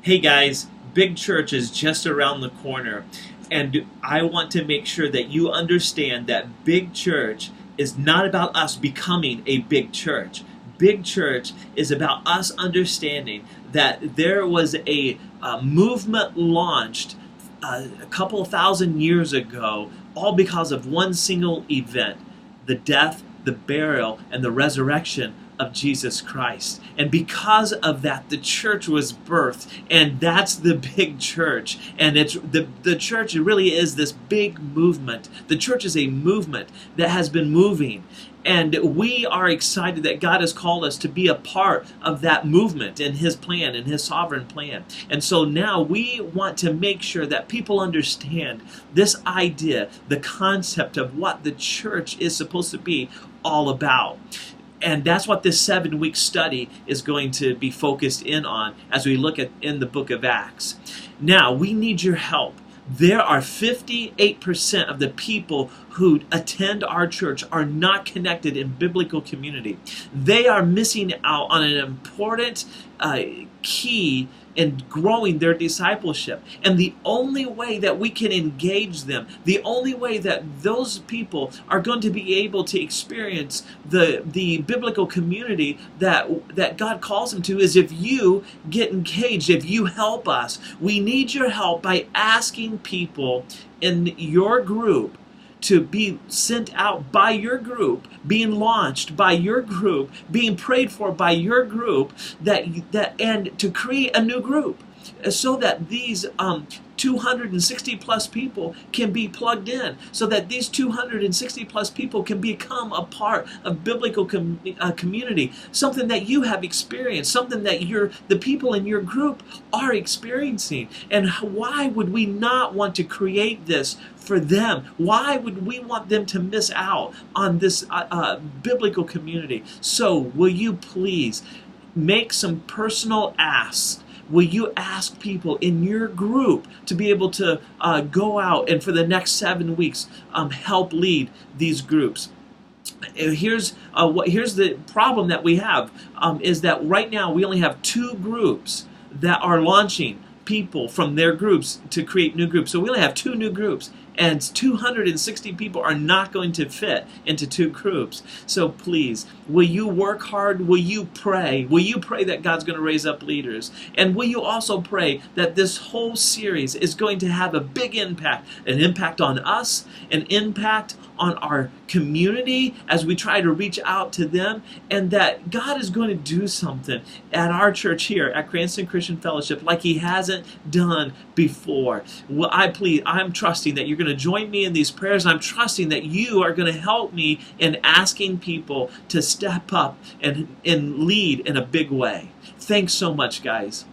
Hey guys, Big Church is just around the corner, and I want to make sure that you understand that Big Church is not about us becoming a big church. Big Church is about us understanding that there was a movement launched a couple of thousand years ago, all because of one single event: the death, the burial, and the resurrection of Jesus Christ. And because of that, the church was birthed, and that's the big church. And it's the church really is this big movement. The church is a movement that has been moving. And we are excited that God has called us to be a part of that movement in His plan, in His sovereign plan. And so now we want to make sure that people understand this idea, the concept of what the church is supposed to be all about. And that's what this 7-week study is going to be focused in on as we look at in the book of Acts. Now, we need your help. There are 58% of the people who attend our church are not connected in biblical community. They are missing out on an important key in growing their discipleship. And the only way that we can engage them, the only way that those people are going to be able to experience the biblical community that God calls them to, is if you get engaged, if you help us. We need your help by asking people in your group to be sent out by your group, being launched by your group, being prayed for by your group, and to create a new group so that these 260 plus people can be plugged in, so that these 260 plus people can become a part of biblical community, something that you have experienced, something that the people in your group are experiencing. And why would we not want to create this for them? Why would we want them to miss out on this biblical community? So will you please make some personal asks? Will you ask people in your group to be able to go out and for the next 7 weeks help lead these groups? Here's the problem that we have, is that right now we only have 2 groups that are launching people from their groups to create new groups. So we only have 2 new groups, and 260 people are not going to fit into 2 groups. So please, will you work hard? Will you pray? Will you pray that God's going to raise up leaders? And will you also pray that this whole series is going to have a big impact, an impact on us, an impact on our community as we try to reach out to them, and that God is going to do something at our church here at Cranston Christian Fellowship like He hasn't done before. Well, I'm trusting that you're going to join me in these prayers. I'm trusting that you are going to help me in asking people to step up and lead in a big way. Thanks so much, guys.